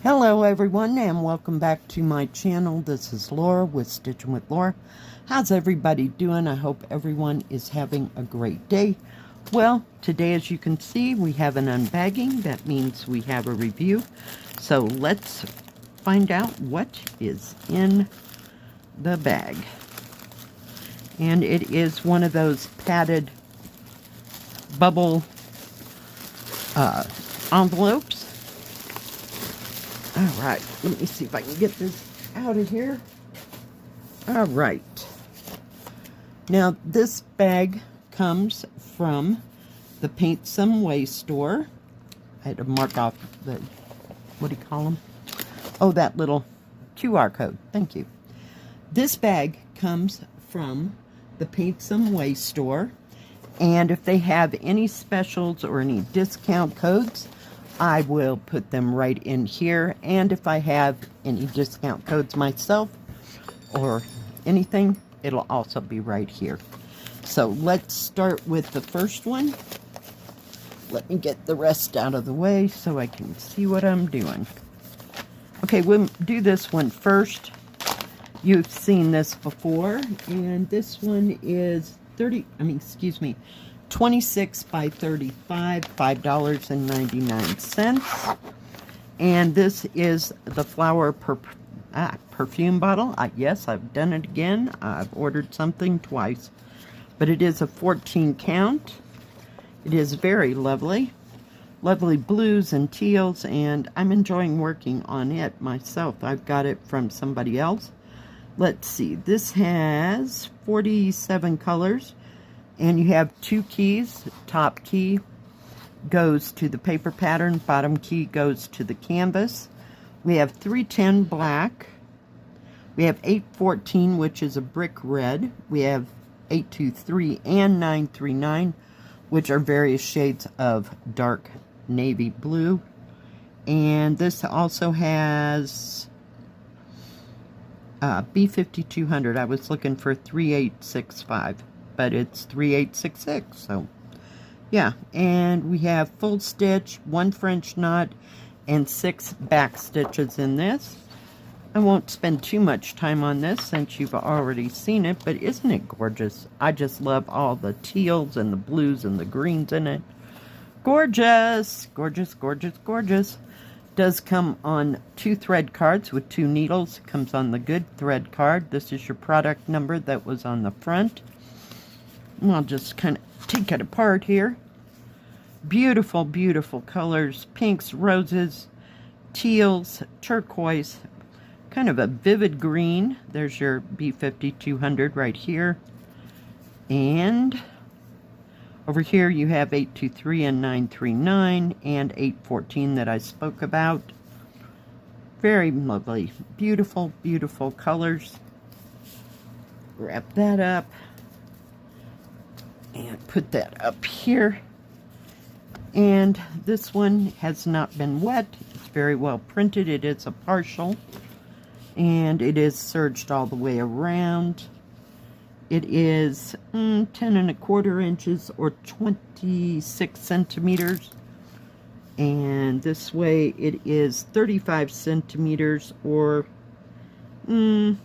Hello everyone, and welcome back to my channel. This is Laura with Stitching with Laura. How's everybody doing? I hope everyone is having a great day. Well, today, as you can see, we have an unbagging. That means we have a review. So let's find out what is in the bag. And it is one of those padded bubble envelopes. All right, let me see if I can get this out of here. All right. Now, this bag comes from the PaintSomeWay store. I had to mark off the, what do you call them? Oh, that little QR code. Thank you. This bag comes from the PaintSomeWay store. And if they have any specials or any discount codes, I will put them right in here. And if I have any discount codes myself or anything, it'll also be right here. So let's start with the first one. Let me get the rest out of the way so I can see what I'm doing. Okay, we'll do this one first. You've seen this before, and this one is 26 by 35, $5.99. And this is the flower perfume bottle. Yes, I've done it again. I've ordered something twice. But it is a 14 count. It is very lovely. Lovely blues and teals, and I'm enjoying working on it myself. I've got it from somebody else. Let's see. This has 47 colors. And you have two keys. Top key goes to the paper pattern. Bottom key goes to the canvas. We have 310 black. We have 814, which is a brick red. We have 823 and 939, which are various shades of dark navy blue. And this also has B5200. I was looking for 3865. But it's 3866, so yeah. And we have full stitch, 1 French knot, and 6 back stitches in this. I won't spend too much time on this since you've already seen it, but isn't it gorgeous? I just love all the teals and the blues and the greens in it. Gorgeous, gorgeous, gorgeous, gorgeous. Does come on 2 thread cards with 2 needles. Comes on the good thread card. This is your product number that was on the front. I'll just kind of take it apart here. Beautiful, beautiful colors. Pinks, roses, teals, turquoise. Kind of a vivid green. There's your B5200 right here. And over here you have 823 and 939 and 814 that I spoke about. Very lovely. Beautiful, beautiful colors. Wrap that up. And put that up here. And this one has not been wet. It's very well printed. It is a partial. And it is serged all the way around. It is 10 1/4 inches or 26 centimeters. And this way it is 35 centimeters or 13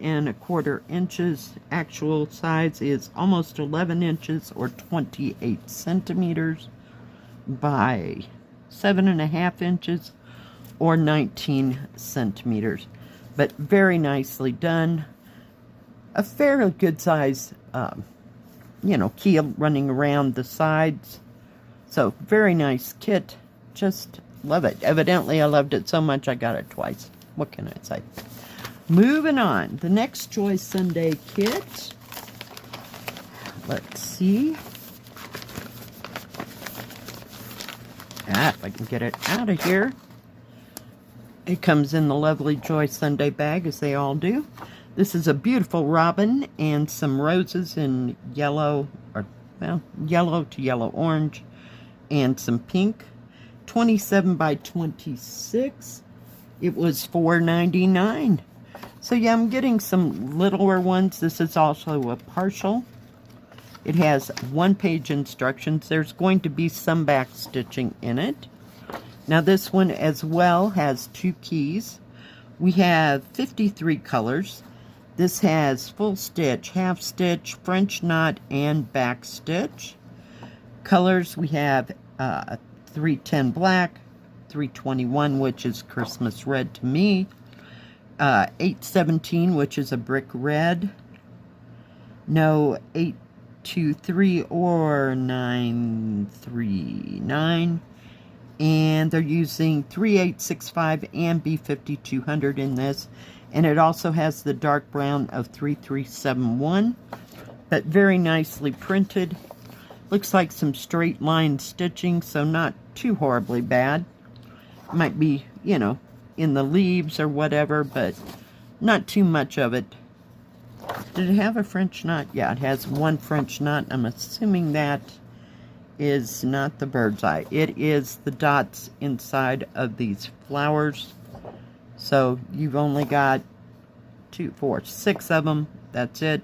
1/4 inches. Actual size is almost 11 inches or 28 centimeters by 7.5 inches or 19 centimeters. But very nicely done. A fairly good size, key running around the sides. So very nice kit. Just love it. Evidently I loved it so much I got it twice. What can I say? Moving on, the next Joy Sunday kit. Let's see. If I can get it out of here. It comes in the lovely Joy Sunday bag, as they all do. This is a beautiful robin and some roses in yellow, or well, yellow to yellow orange, and some pink. 27 by 26. It was $4.99. So yeah, I'm getting some littler ones. This is also a partial. It has 1-page instructions. There's going to be some back stitching in it. Now this one as well has 2 keys. We have 53 colors. This has full stitch, half stitch, French knot, and back stitch. Colors, we have 310 black, 321, which is Christmas red to me, 817, which is a brick red, no 823 or 939, and they're using 3865 and B5200 in this, and it also has the dark brown of 3371, but very nicely printed. Looks like some straight line stitching, so not too horribly bad. Might be, you know, in the leaves or whatever, but not too much of it. Did it have a French knot? Yeah, it has 1 French knot. I'm assuming that is not the bird's eye. It is the dots inside of these flowers. So you've only got 2, 4, 6 of them. That's it.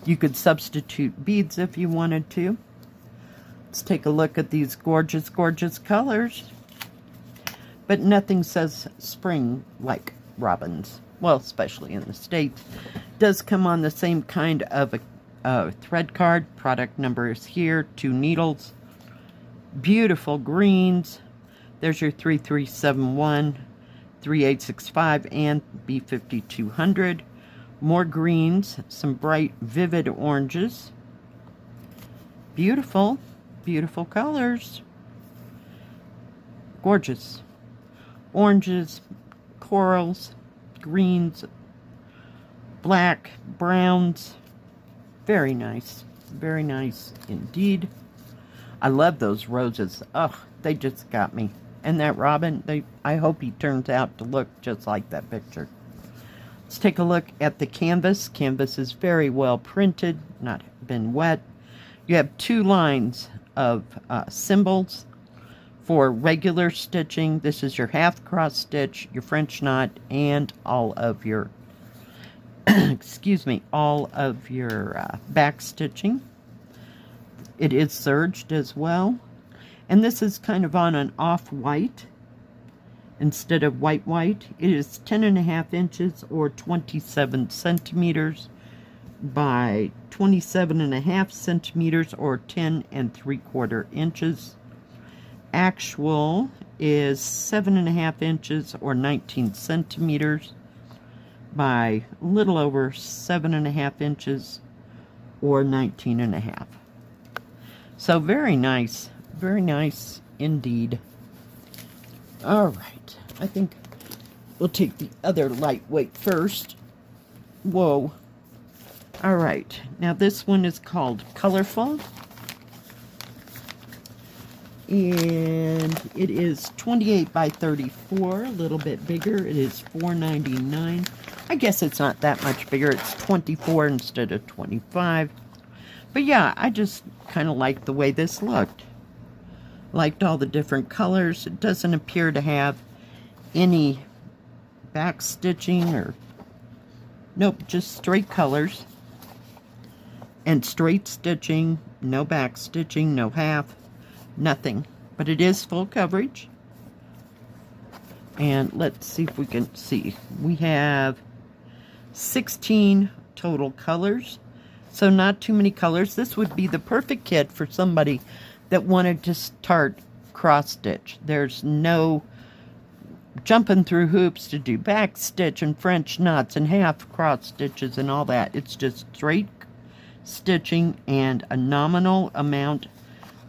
You could substitute beads if you wanted to. Let's take a look at these gorgeous, gorgeous colors. But nothing says spring like robins. Well, especially in the States. Does come on the same kind of a thread card. Product number is here. 2 needles. Beautiful greens. There's your 3371, 3865, and B5200. More greens. Some bright, vivid oranges. Beautiful. Beautiful colors. Gorgeous. Oranges, corals, greens, black, browns. Very nice. Very nice indeed. I love those roses. Ugh, they just got me. And that robin, I hope he turns out to look just like that picture. Let's take a look at the canvas. Canvas is very well printed, not been wet. You have 2 lines of symbols for regular stitching. This is your half cross stitch, your French knot, and all of your excuse me, all of your back stitching. It is serged as well, and this is kind of on an off-white instead of white. It is 10.5 inches or 27 centimeters by 27.5 centimeters or 10 3/4 inches. Actual is 7.5 inches or 19 centimeters by a little over 7.5 inches or 19.5. So very nice indeed. All right, I think we'll take the other lightweight first. Whoa. All right, now this one is called Colorful. And it is 28 by 34, a little bit bigger. It is $4.99. I guess it's not that much bigger. It's 24 instead of 25. But yeah, I just kind of liked the way this looked. Liked all the different colors. It doesn't appear to have any back stitching or... Nope, just straight colors. And straight stitching, no back stitching, no half. Nothing, but it is full coverage. And let's see if we can see. We have 16 total colors, so not too many colors. This would be the perfect kit for somebody that wanted to start cross stitch. There's no jumping through hoops to do back stitch and French knots and half cross stitches and all that. It's just straight stitching and a nominal amount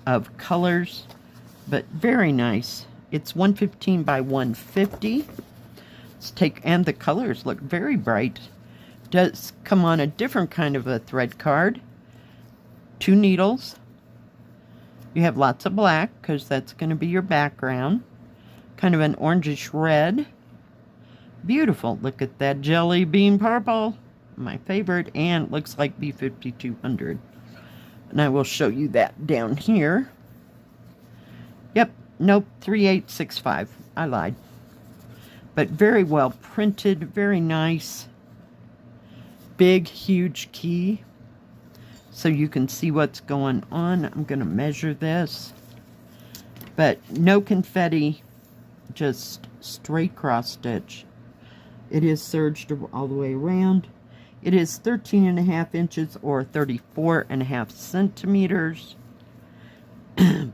of colors, but very nice. It's 115 by 150. Let's take, and the colors look very bright. Does come on a different kind of a thread card. 2 needles. You have lots of black because that's going to be your background. Kind of an orangish red. Beautiful. Look at that jelly bean purple. My favorite, and looks like B5200. And I will show you that down here. Yep, nope, 3865. I lied. But very well printed, very nice. Big, huge key. So you can see what's going on. I'm going to measure this. But no confetti just straight cross stitch. It is serged all the way around. It is 13.5 inches or 34.5 centimeters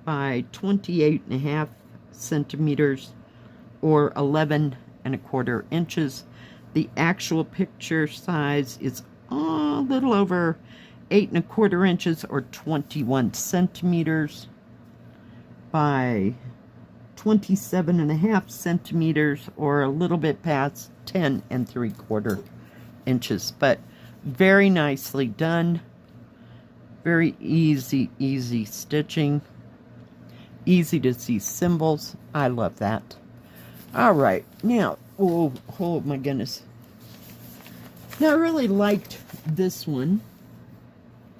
by 28.5 centimeters or 11.25 inches. The actual picture size is a little over 8.25 inches or 21 centimeters by 27.5 centimeters or a little bit past 10.75 inches. But very nicely done. Very easy stitching. Easy to see symbols. I love that. All right, now, oh my goodness. Now, I really liked this one.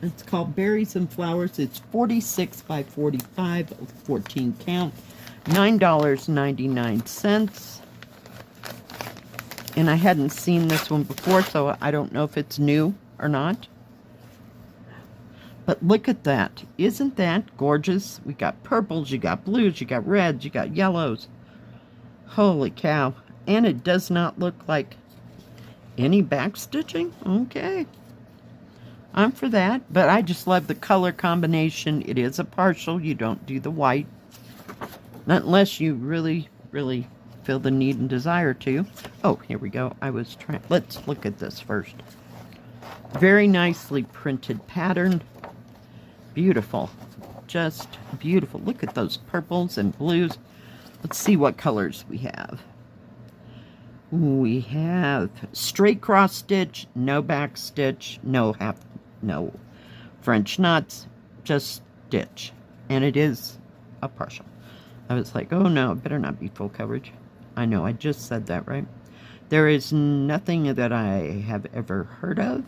It's called Berries and Flowers. It's 46 by 45, 14 count, $9.99. And I hadn't seen this one before, so I don't know if it's new or not. But look at that. Isn't that gorgeous? We got purples, you got blues, you got reds, you got yellows. Holy cow. And it does not look like any back stitching. Okay. I'm for that, but I just love the color combination. It is a partial. You don't do the white. Not unless you really feel the need and desire to. Oh, here we go. Let's look at this first. Very nicely printed pattern. Beautiful. Just beautiful. Look at those purples and blues. Let's see what colors we have. We have straight cross stitch, no back stitch, no French knots, just stitch. And it is a partial. I was like, oh no, it better not be full coverage. I know, I just said that, right? There is nothing that I have ever heard of.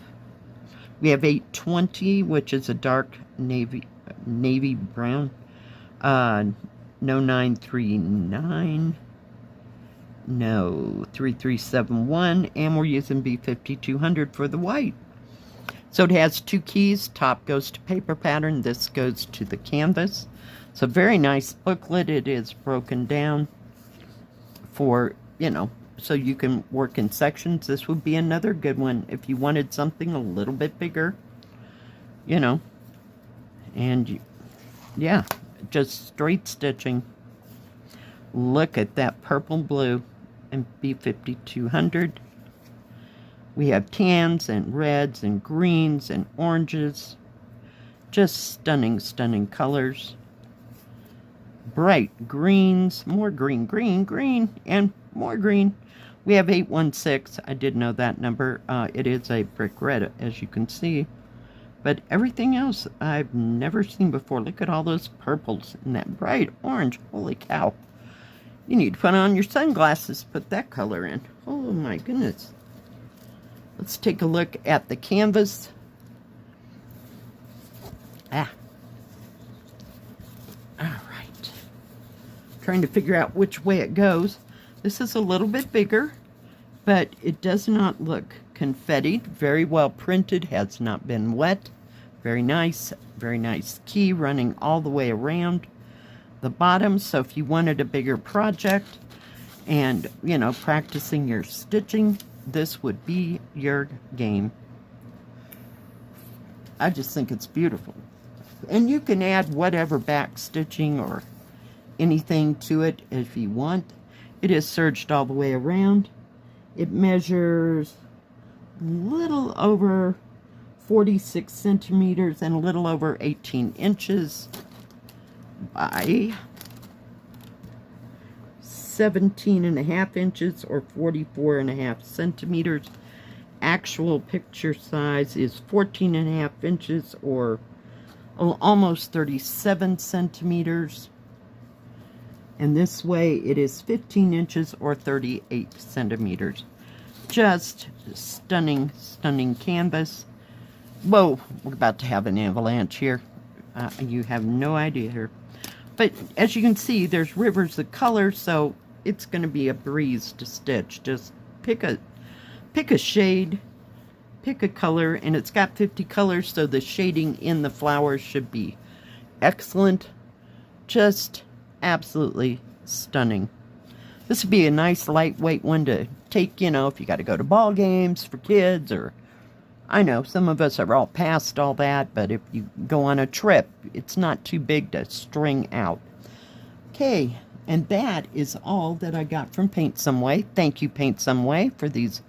We have 820, which is a dark navy brown. No 939. No 3371. And we're using B5200 for the white. So it has two keys. Top goes to paper pattern. This goes to the canvas. It's a very nice booklet. It is broken down for, so you can work in sections. This would be another good one if you wanted something a little bit bigger, and yeah, just straight stitching. Look at that purple, blue, and B5200. We have tans and reds and greens and oranges. Just stunning colors. Bright greens, more green, and more green. We have 816. I did know that number. It is a brick red, as you can see. But everything else I've never seen before. Look at all those purples and that bright orange. Holy cow. You need to put on your sunglasses to put that color in. Oh my goodness. Let's take a look at the canvas. All right. Trying to figure out which way it goes. This is a little bit bigger, but it does not look confettied. Very well printed, has not been wet. Very nice key running all the way around the bottom. So if you wanted a bigger project and, practicing your stitching, this would be your game. I just think it's beautiful. And you can add whatever back stitching or anything to it if you want. It is serged all the way around. It measures a little over 46 centimeters and a little over 18 inches by 17.5 inches or 44.5 centimeters. Actual picture size is 14.5 inches or almost 37 centimeters. And this way it is 15 inches or 38 centimeters. Just stunning canvas. Whoa, we're about to have an avalanche here. You have no idea here. But as you can see, there's rivers of color, so it's going to be a breeze to stitch. Just pick a shade, pick a color, and it's got 50 colors, so the shading in the flowers should be excellent. Just absolutely stunning. This would be a nice lightweight one to take, you know, if you got to go to ball games for kids, or I know some of us are all past all that, but if you go on a trip, it's not too big to string out. Okay, and that is all that I got from PaintSomeWay. Thank you, PaintSomeWay, for these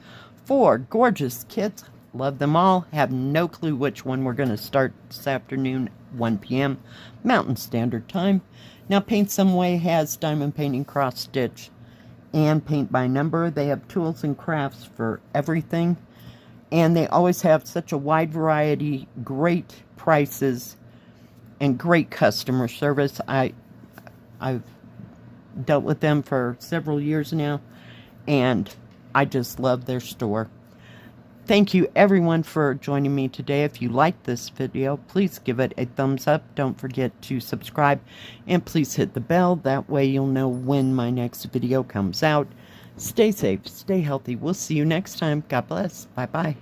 4 gorgeous kits. Love them all. Have no clue which one we're going to start this afternoon, 1 p.m. Mountain Standard Time. Now, PaintSomeWay has diamond painting, cross stitch, and paint by number. They have tools and crafts for everything. And they always have such a wide variety, great prices, and great customer service. I've dealt with them for several years now, and I just love their store. Thank you everyone for joining me today. If you like this video, please give it a thumbs up. Don't forget to subscribe, and please hit the bell. That way you'll know when my next video comes out. Stay safe, stay healthy. We'll see you next time. God bless. Bye-bye.